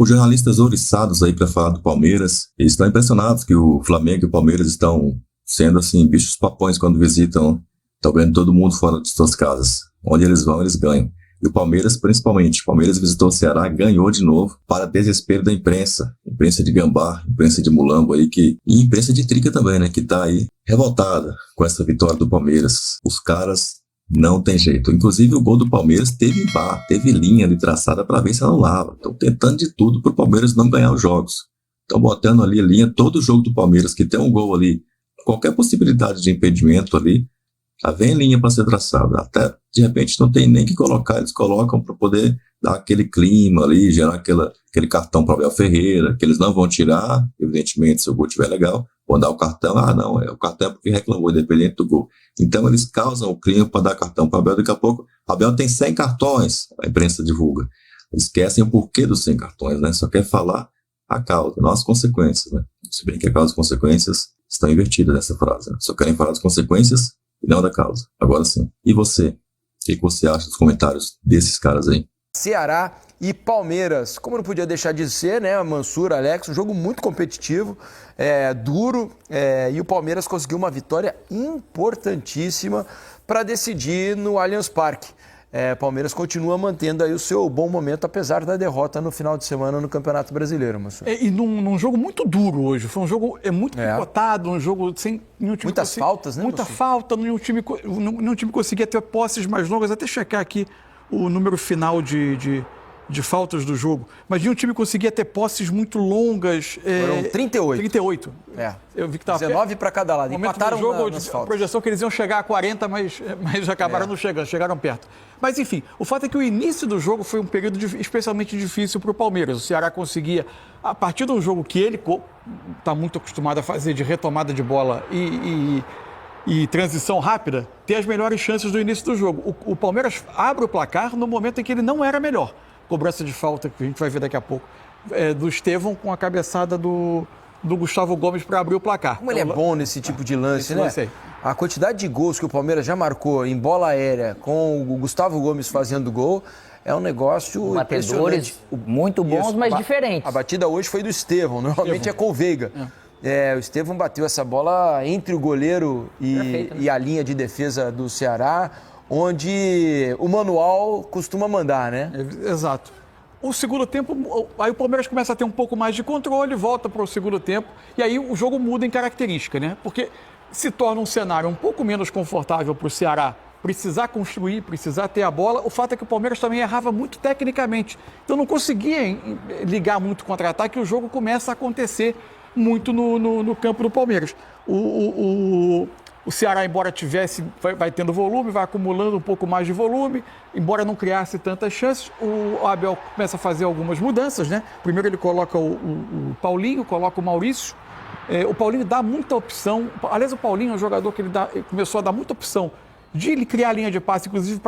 Os jornalistas ouriçados aí para falar do Palmeiras, eles estão impressionados que o Flamengo e o Palmeiras estão sendo assim, bichos papões quando visitam, estão vendo todo mundo fora de suas casas. Onde eles vão, eles ganham. E o Palmeiras, principalmente, o Palmeiras visitou o Ceará, ganhou de novo, para desespero da imprensa de Gambá, imprensa de Mulambo aí, e imprensa de Trica também, né, que tá aí revoltada com essa vitória do Palmeiras. Os caras não tem jeito. Inclusive o gol do Palmeiras teve teve linha ali traçada para ver se anulava. Estão tentando de tudo para o Palmeiras não ganhar os jogos. Estão botando ali a linha, todo jogo do Palmeiras que tem um gol ali, qualquer possibilidade de impedimento ali, já vem linha para ser traçada. Até, de repente, não tem nem que colocar, eles colocam para poder dar aquele clima ali, gerar aquele cartão para o Abel Ferreira, que eles não vão tirar, evidentemente, se o gol estiver legal, vão dar o cartão, não, o cartão é porque reclamou, independente do gol. Então, eles causam o clima para dar cartão para o Abel, daqui a pouco, o Abel tem 100 cartões, a imprensa divulga. Eles esquecem o porquê dos 100 cartões, né? Só quer falar a causa, não as consequências, né? Se bem que a causa e as consequências estão invertidas nessa frase, né? Só querem falar das consequências e não da causa. Agora sim. E você? O que você acha dos comentários desses caras aí? Ceará e Palmeiras, como não podia deixar de ser, né, Mansur, Alex, um jogo muito competitivo, duro, e o Palmeiras conseguiu uma vitória importantíssima para decidir no Allianz Parque. Palmeiras continua mantendo aí o seu bom momento, apesar da derrota no final de semana no Campeonato Brasileiro, Mansur. E num jogo muito duro hoje, foi um jogo muito picotado, um jogo sem nenhum time... Muitas faltas, né, muita Mansur? Falta, nenhum time conseguia ter posses mais longas, até checar aqui o número final de faltas do jogo. Mas nenhum time conseguia ter posses muito longas. Foram 38. 38. Eu vi que estava 19 para cada lado. Empataram no jogo, nas a faltas. Projeção que eles iam chegar a 40, mas acabaram não chegando, chegaram perto. Mas enfim, o fato é que o início do jogo foi um período especialmente difícil para o Palmeiras. O Ceará conseguia, a partir de um jogo que ele está muito acostumado a fazer de retomada de bola e transição rápida, ter as melhores chances do início do jogo. O Palmeiras abre o placar no momento em que ele não era melhor. Cobrança de falta, que a gente vai ver daqui a pouco, do Estevão com a cabeçada do Gustavo Gomes para abrir o placar. Como ele é bom nesse tipo de lance, né? A quantidade de gols que o Palmeiras já marcou em bola aérea com o Gustavo Gomes fazendo gol é um negócio batedores muito bons, isso, mas diferentes. A batida hoje foi do Estevão, normalmente é com o Veiga. O Estevão bateu essa bola entre o goleiro e a linha de defesa do Ceará, onde o manual costuma mandar, né? Exato. O segundo tempo, aí o Palmeiras começa a ter um pouco mais de controle, volta para o segundo tempo, e aí o jogo muda em característica, né? Porque se torna um cenário um pouco menos confortável para o Ceará precisar construir, precisar ter a bola. O fato é que o Palmeiras também errava muito tecnicamente. Então não conseguia ligar muito contra-ataque e o jogo começa a acontecer muito no campo do Palmeiras. O Ceará, embora vai tendo volume, vai acumulando um pouco mais de volume, embora não criasse tantas chances, o Abel começa a fazer algumas mudanças, né? Primeiro ele coloca o Paulinho, coloca o Maurício. O Paulinho dá muita opção. Aliás, o Paulinho é um jogador que ele começou a dar muita opção de ele criar a linha de passe, inclusive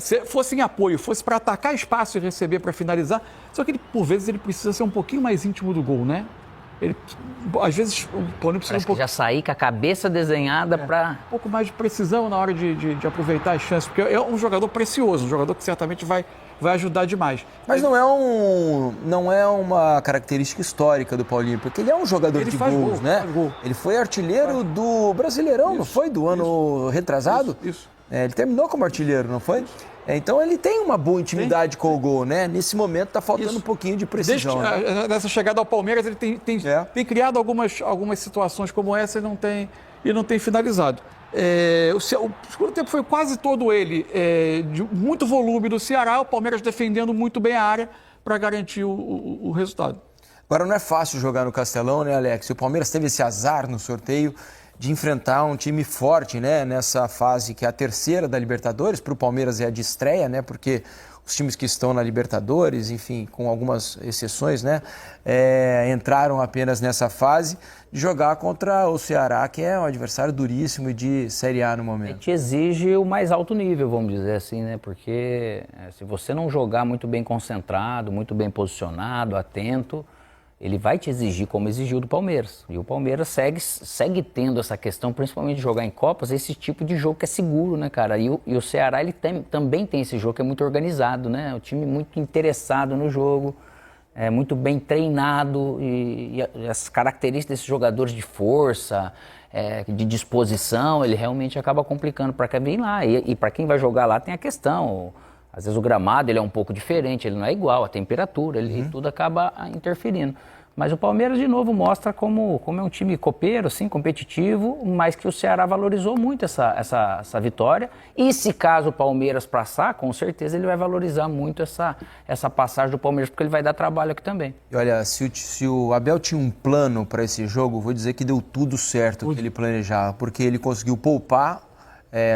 se fosse em apoio, fosse para atacar espaço e receber para finalizar. Só que por vezes ele precisa ser um pouquinho mais íntimo do gol, né? Às vezes o Paulinho precisa já sair com a cabeça desenhada para... Um pouco mais de precisão na hora de aproveitar as chances, porque é um jogador precioso, um jogador que certamente vai ajudar demais. Mas não é uma característica histórica do Paulinho, porque ele é um jogador de gols, né? Ele foi artilheiro do Brasileirão, não foi? Do ano retrasado? Isso. Ele terminou como artilheiro, não foi? Então ele tem uma boa intimidade com o gol, né? Nesse momento está faltando um pouquinho de precisão. Nessa chegada ao Palmeiras, ele tem criado algumas situações como essa e não tem finalizado. O segundo tempo foi quase todo ele de muito volume do Ceará, o Palmeiras defendendo muito bem a área para garantir o resultado. Agora não é fácil jogar no Castelão, né, Alex? O Palmeiras teve esse azar no sorteio de enfrentar um time forte, né, nessa fase que é a terceira da Libertadores. Para o Palmeiras é a de estreia, né, porque os times que estão na Libertadores, enfim, com algumas exceções, né, entraram apenas nessa fase de jogar contra o Ceará, que é um adversário duríssimo de Série A no momento. Te exige o mais alto nível, vamos dizer assim, né, porque se você não jogar muito bem concentrado, muito bem posicionado, atento, ele vai te exigir como exigiu do Palmeiras. E o Palmeiras segue tendo essa questão, principalmente de jogar em Copas, esse tipo de jogo que é seguro, né, cara? E o Ceará, ele também tem esse jogo que é muito organizado, né? O time muito interessado no jogo. muito bem treinado e as características desses jogadores de força, de disposição, ele realmente acaba complicando para quem vem lá. E para quem vai jogar lá tem a questão, às vezes o gramado ele é um pouco diferente, ele não é igual, a temperatura, tudo acaba interferindo. Mas o Palmeiras, de novo, mostra como é um time copeiro, assim, competitivo, mas que o Ceará valorizou muito essa vitória. E se caso o Palmeiras passar, com certeza ele vai valorizar muito essa passagem do Palmeiras, porque ele vai dar trabalho aqui também. E olha, se o Abel tinha um plano para esse jogo, vou dizer que deu tudo certo o que ele planejava, porque ele conseguiu poupar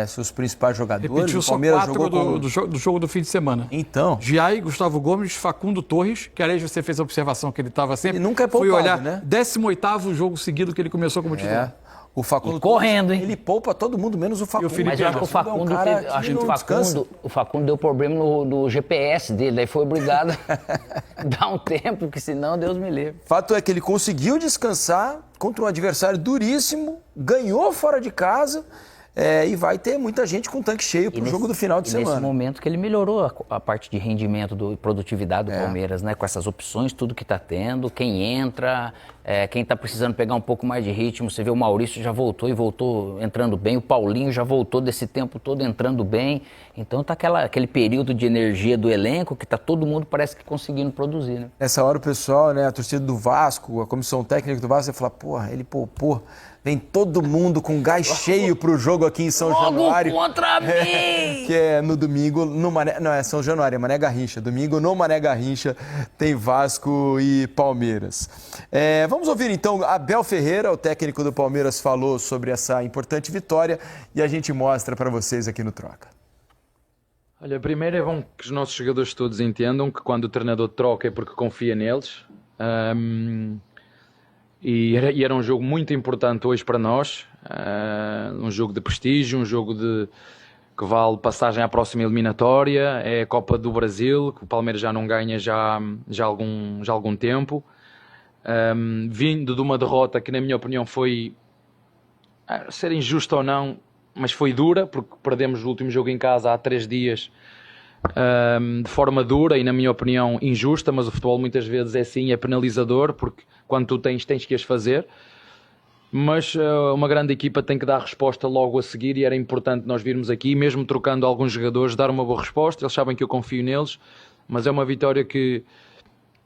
seus principais jogadores. Repetiu o Palmeiras só 4 do jogo do fim de semana. Então. Giai, Gustavo Gomes, Facundo Torres, que aliás você fez a observação que ele estava sempre. Ele nunca é poupado, fui olhar, né? 18º jogo seguido que ele começou como titular. O Facundo correndo, hein? Ele poupa todo mundo, menos o Facundo. Mas eu acho que o Facundo, o Facundo deu problema no GPS dele, daí foi obrigado a dar um tempo, que senão Deus me livre. Fato é que ele conseguiu descansar contra um adversário duríssimo, ganhou fora de casa. E vai ter muita gente com o tanque cheio pro jogo do final de semana. Nesse momento que ele melhorou a parte de rendimento e produtividade do Palmeiras, né? Com essas opções, tudo que tá tendo, quem entra, quem tá precisando pegar um pouco mais de ritmo. Você vê o Maurício já voltou e voltou entrando bem, o Paulinho já voltou desse tempo todo entrando bem. Então tá aquele período de energia do elenco que tá todo mundo parece que conseguindo produzir, né? Nessa hora o pessoal, né, a torcida do Vasco, a comissão técnica do Vasco, vai falar, porra, ele poupou. Vem todo mundo com gás cheio pro jogo aqui em São Januário. Contra mim! Que é no domingo, no Mané... Não, é São Januário, é Mané Garrincha. Domingo, no Mané Garrincha, tem Vasco e Palmeiras. Vamos ouvir então, Abel Ferreira, o técnico do Palmeiras, falou sobre essa importante vitória e a gente mostra para vocês aqui no Troca. Olha, primeiro é bom que os nossos jogadores todos entendam que quando o treinador troca é porque confia neles. E era um jogo muito importante hoje para nós, um jogo de prestígio, um jogo que vale passagem à próxima eliminatória, é a Copa do Brasil, que o Palmeiras já não ganha já há algum tempo, vindo de uma derrota que na minha opinião foi, ser injusta ou não, mas foi dura, porque perdemos o último jogo em casa há 3 dias, de forma dura e na minha opinião injusta, mas o futebol muitas vezes é assim, é penalizador, porque quando tu tens que as fazer, mas uma grande equipa tem que dar resposta logo a seguir e era importante nós virmos aqui, mesmo trocando alguns jogadores, dar uma boa resposta. Eles sabem que eu confio neles, mas é uma vitória que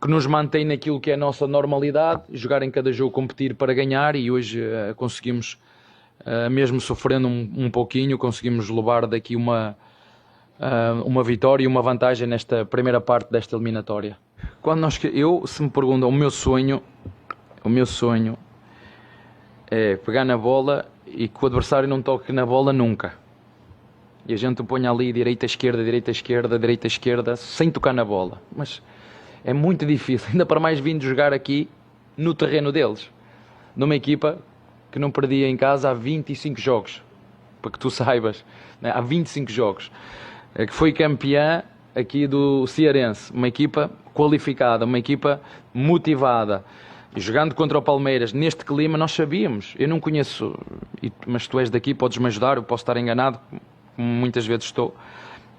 nos mantém naquilo que é a nossa normalidade, jogar em cada jogo, competir para ganhar, e hoje conseguimos, mesmo sofrendo um pouquinho, conseguimos levar daqui uma vitória e uma vantagem nesta primeira parte desta eliminatória. Se me perguntam, o meu sonho é pegar na bola e que o adversário não toque na bola nunca. E a gente o põe ali direita, esquerda, sem tocar na bola. Mas é muito difícil, ainda para mais vindo jogar aqui no terreno deles. Numa equipa que não perdia em casa há 25 jogos, para que tu saibas, né? Há 25 jogos. Que foi campeã aqui do Cearense, uma equipa qualificada, uma equipa motivada. E jogando contra o Palmeiras, neste clima, nós sabíamos. Eu não conheço, mas tu és daqui, podes-me ajudar, eu posso estar enganado, como muitas vezes estou.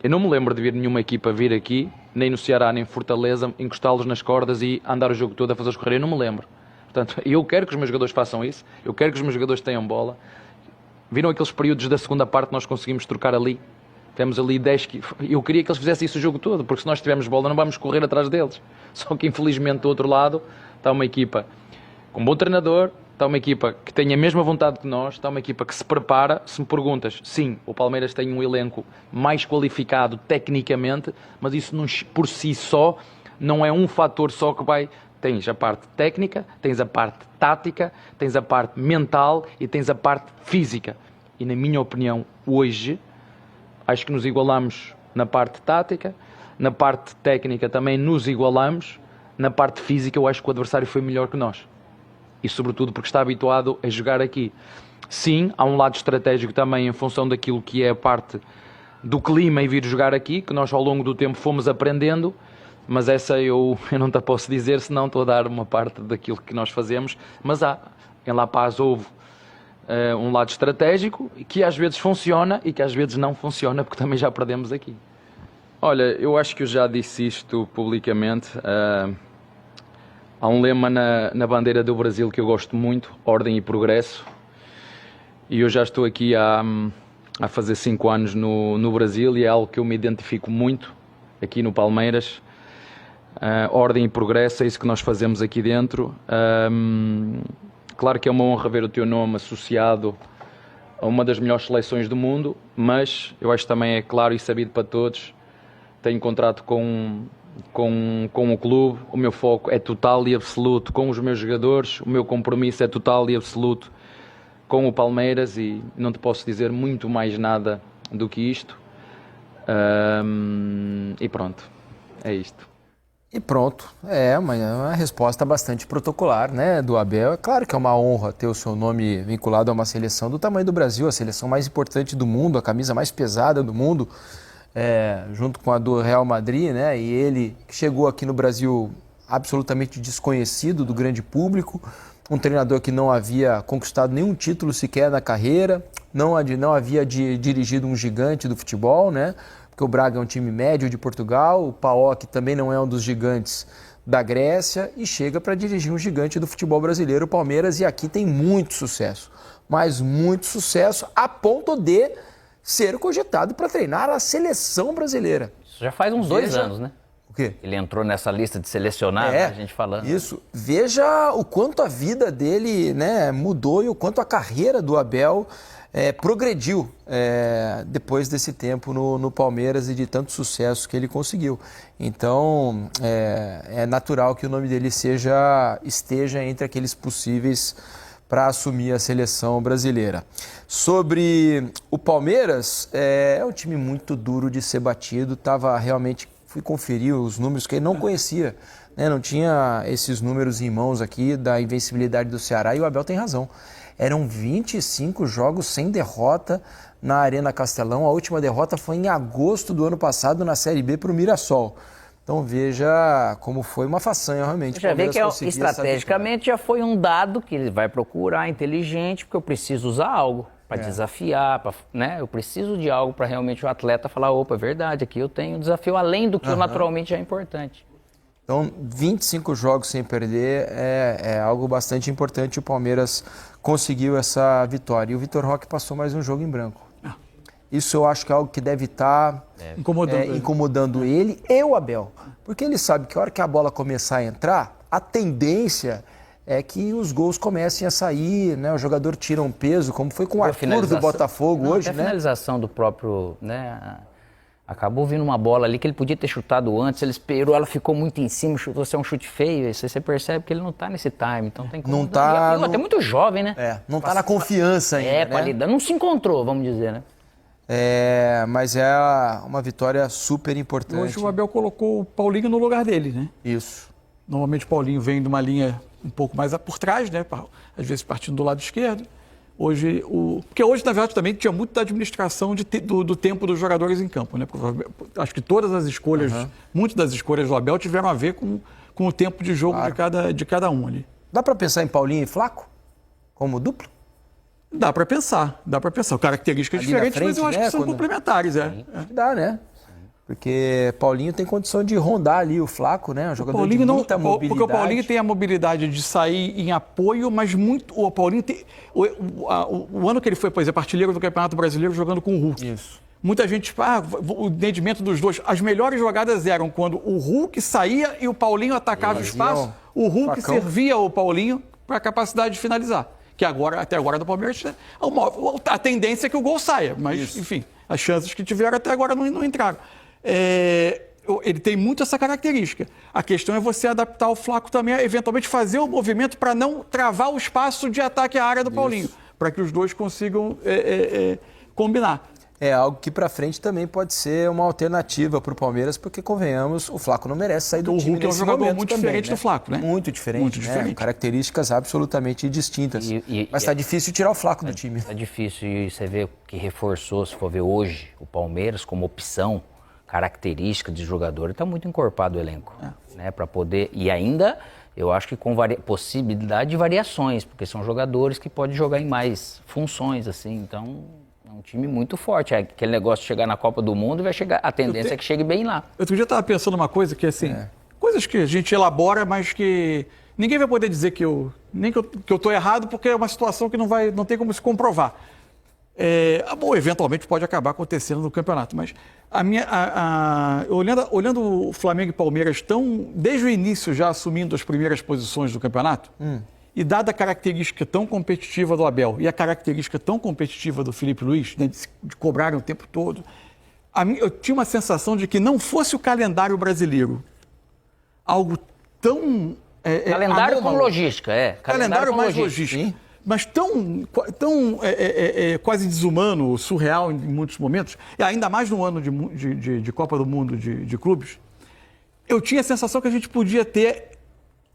Eu não me lembro de ver nenhuma equipa vir aqui, nem no Ceará, nem em Fortaleza, encostá-los nas cordas e andar o jogo todo a fazer-os correr. Eu não me lembro. Portanto, eu quero que os meus jogadores façam isso, eu quero que os meus jogadores tenham bola. Viram aqueles períodos da segunda parte que nós conseguimos trocar ali? Temos ali 10... Eu queria que eles fizessem isso o jogo todo, porque se nós tivermos bola não vamos correr atrás deles. Só que infelizmente do outro lado está uma equipa com um bom treinador, está uma equipa que tem a mesma vontade que nós, está uma equipa que se prepara. Se me perguntas, sim, o Palmeiras tem um elenco mais qualificado tecnicamente, mas isso não, por si só não é um fator só que vai... Tens a parte técnica, tens a parte tática, tens a parte mental e tens a parte física. E na minha opinião, hoje, acho que nos igualamos na parte tática, na parte técnica também nos igualamos, na parte física eu acho que o adversário foi melhor que nós. E sobretudo porque está habituado a jogar aqui. Sim, há um lado estratégico também em função daquilo que é a parte do clima e vir jogar aqui, que nós ao longo do tempo fomos aprendendo, mas essa eu não te posso dizer, senão estou a dar uma parte daquilo que nós fazemos. Mas em La Paz houve um lado estratégico que às vezes funciona e que às vezes não funciona, porque também já perdemos aqui. Olha, eu acho que eu já disse isto publicamente. Há um lema na bandeira do Brasil que eu gosto muito, ordem e progresso. E eu já estou aqui a fazer 5 anos no Brasil e é algo que eu me identifico muito aqui no Palmeiras. Ordem e progresso, é isso que nós fazemos aqui dentro. Claro que é uma honra ver o teu nome associado a uma das melhores seleções do mundo, mas eu acho que também é claro e sabido para todos, tenho contrato com o clube, o meu foco é total e absoluto com os meus jogadores, o meu compromisso é total e absoluto com o Palmeiras e não te posso dizer muito mais nada do que isto. E pronto, é isto. E pronto, é uma resposta bastante protocolar, né, do Abel. É claro que é uma honra ter o seu nome vinculado a uma seleção do tamanho do Brasil, a seleção mais importante do mundo, a camisa mais pesada do mundo, junto com a do Real Madrid, né, e ele chegou aqui no Brasil absolutamente desconhecido do grande público, um treinador que não havia conquistado nenhum título sequer na carreira, não havia dirigido um gigante do futebol, né? Porque o Braga é um time médio de Portugal, o PAOK também não é um dos gigantes da Grécia e chega para dirigir um gigante do futebol brasileiro, o Palmeiras, e aqui tem muito sucesso, mas muito sucesso a ponto de ser cogitado para treinar a seleção brasileira. Isso já faz uns 2 anos, né? O quê? Ele entrou nessa lista de selecionados, a gente falando. Isso. Veja o quanto a vida dele, né, mudou e o quanto a carreira do Abel progrediu depois desse tempo no Palmeiras e de tanto sucesso que ele conseguiu. Então, é natural que o nome dele esteja entre aqueles possíveis para assumir a seleção brasileira. Sobre o Palmeiras, é um time muito duro de ser batido, fui conferir os números que ele não conhecia, né? Não tinha esses números em mãos aqui da invencibilidade do Ceará e o Abel tem razão. Eram 25 jogos sem derrota na Arena Castelão. A última derrota foi em agosto do ano passado na Série B para o Mirassol. Então veja como foi uma façanha realmente. Já vê que estrategicamente já foi um dado que ele vai procurar inteligente, porque eu preciso usar algo para desafiar, né? Eu preciso de algo para realmente o atleta falar, opa, é verdade, aqui eu tenho um desafio além do que naturalmente é importante. Então, 25 jogos sem perder é algo bastante importante. O Palmeiras conseguiu essa vitória. E o Vitor Roque passou mais um jogo em branco. Isso eu acho que é algo que deve estar incomodando ele e o Abel. Porque ele sabe que a hora que a bola começar a entrar, a tendência é que os gols comecem a sair, né? O jogador tira um peso, como foi com o Arthur do Botafogo hoje, né? A finalização do próprio, né? Acabou vindo uma bola ali que ele podia ter chutado antes, ele esperou, ela ficou muito em cima, chutou, é um chute feio, aí você percebe que ele não tá nesse time, então tem como... Não tá... Até muito jovem, né? Não tá na confiança ainda, né? Qualidade, não se encontrou, vamos dizer, né? Mas é uma vitória super importante. Hoje o Abel colocou o Paulinho no lugar dele, né? Isso. Normalmente o Paulinho vem de uma linha um pouco mais por trás, né? Às vezes partindo do lado esquerdo. Porque hoje, na verdade, também tinha muito da administração do tempo dos jogadores em campo, né? Acho que todas as escolhas, muitas das escolhas do Abel tiveram a ver com o tempo de jogo de cada um ali. Dá para pensar em Paulinho e Flaco como duplo? Dá para pensar. Características diferentes, mas eu acho que são complementares. Dá, né? Porque Paulinho tem condição de rondar ali o Flaco, né? Um jogador de muita mobilidade. Porque o Paulinho tem a mobilidade de sair em apoio, mas muito... O Paulinho tem... O ano que ele foi, por exemplo, artilheiro do Campeonato Brasileiro jogando com o Hulk. Isso. Muita gente... o entendimento dos dois. As melhores jogadas eram quando o Hulk saía e o Paulinho atacava o espaço. O Hulk servia o Paulinho para a capacidade de finalizar. Que até agora do Palmeiras, a tendência é que o gol saia. Mas, enfim, as chances que tiveram até agora não entraram. Ele tem muito essa característica. A questão é você adaptar o Flaco também, eventualmente fazer o movimento para não travar o espaço de ataque à área do Paulinho, para que os dois consigam combinar. É algo que para frente também pode ser uma alternativa para o Palmeiras, porque, convenhamos, o Flaco não merece sair do time. O Hulk é um jogador muito diferente do Flaco, né? Muito diferente. Características absolutamente distintas. Mas está difícil tirar o Flaco do time. Está difícil, e você vê que reforçou, se for ver hoje, o Palmeiras como opção, característica de jogador, está muito encorpado o elenco, né? Para poder... E ainda, eu acho que com possibilidade de variações, porque são jogadores que podem jogar em mais funções, assim, então... É um time muito forte. Aquele negócio de chegar na Copa do Mundo, a tendência é que chegue bem lá. Outro dia eu estava pensando uma coisa que, assim, coisas que a gente elabora, mas que ninguém vai poder dizer que eu estou errado, porque é uma situação que não tem como se comprovar. Bom, eventualmente pode acabar acontecendo no campeonato, mas olhando o Flamengo e Palmeiras desde o início já assumindo as primeiras posições do campeonato, e dada a característica tão competitiva do Abel e a característica tão competitiva do Felipe Luiz, né, de cobrarem o tempo todo, eu tinha uma sensação de que não fosse o calendário brasileiro algo tão... calendário com logística, Calendário mais logística. Sim. Mas tão quase desumano, surreal em muitos momentos, e ainda mais no ano de Copa do Mundo de clubes, eu tinha a sensação que a gente podia ter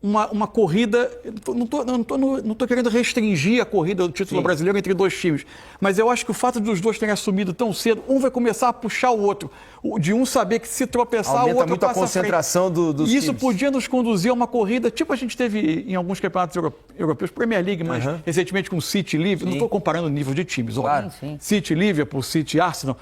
uma corrida, não tô querendo restringir a corrida do título brasileiro entre dois times, mas eu acho que o fato de os dois terem assumido tão cedo, um vai começar a puxar o outro, de um saber que se tropeçar, aumenta o outro muito passa a concentração dos times. E isso times. podia nos conduzir a uma corrida, tipo a gente teve em alguns campeonatos europeus, Premier League, mas recentemente com o City e Liverpool, não estou comparando o nível de times, claro, City, Liverpool, City e Arsenal,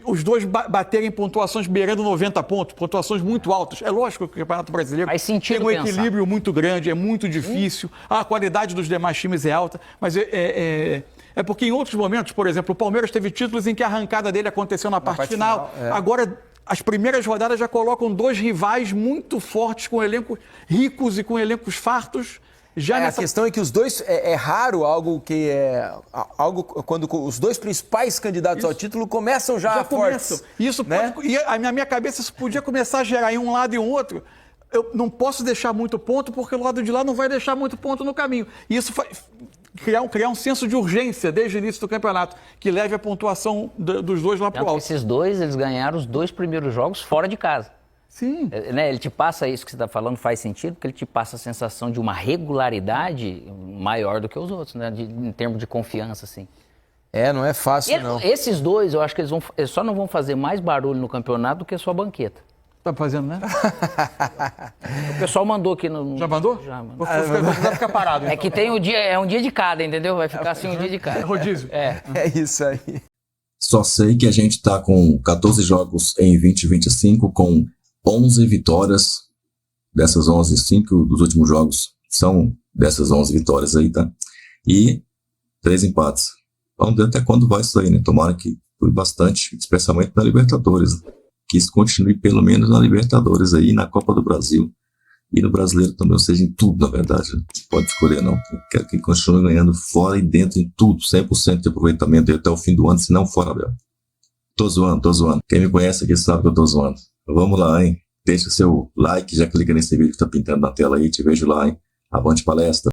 os dois baterem pontuações beirando 90 pontos, pontuações muito altas. É lógico que o Campeonato Brasileiro tem um equilíbrio muito grande, é muito difícil, a qualidade dos demais times é alta, mas é porque em outros momentos, por exemplo, o Palmeiras teve títulos em que a arrancada dele aconteceu na parte final. Agora, as primeiras rodadas já colocam dois rivais muito fortes, com elencos ricos e com elencos fartos. A questão é que os dois, é raro algo quando os dois principais candidatos ao título começam já fortes. Começam. Isso né? E na minha cabeça isso podia começar a gerar em um lado e um outro. Eu não posso deixar muito ponto, porque o lado de lá não vai deixar muito ponto no caminho. E isso vai criar um senso de urgência desde o início do campeonato, que leve a pontuação dos dois lá para o alto. Esses dois, eles ganharam os 2 primeiros jogos fora de casa. Sim. Ele te passa isso que você está falando, faz sentido, porque ele te passa a sensação de uma regularidade maior do que os outros, né? Em termos de confiança, assim. Não é fácil, não. Esses dois, eu acho que eles só não vão fazer mais barulho no campeonato do que a sua banqueta. Tá fazendo, né? O pessoal mandou aqui no... Já mandou? Já mandou. Vou ficar parado. Então. É que tem um dia de cada, entendeu? Vai ficar assim um dia de cada. Rodízio. É isso aí. Só sei que a gente tá com 14 jogos em 2025, com 11 vitórias. Dessas 11, 5 dos últimos jogos são dessas 11 vitórias aí, tá? E 3 empates. Vamos ver até quando vai isso aí, né? Tomara que foi bastante, especialmente na Libertadores. Que isso continue pelo menos na Libertadores aí, na Copa do Brasil. E no Brasileiro também, ou seja, em tudo, na verdade. Não pode escolher, não. Quero que continue ganhando fora e dentro em tudo. 100% de aproveitamento até o fim do ano, se não fora, Abel. Tô zoando. Quem me conhece aqui sabe que eu tô zoando. Vamos lá, hein? Deixa seu like, já clica nesse vídeo que tá pintando na tela aí. Te vejo lá, hein? Avante palestra.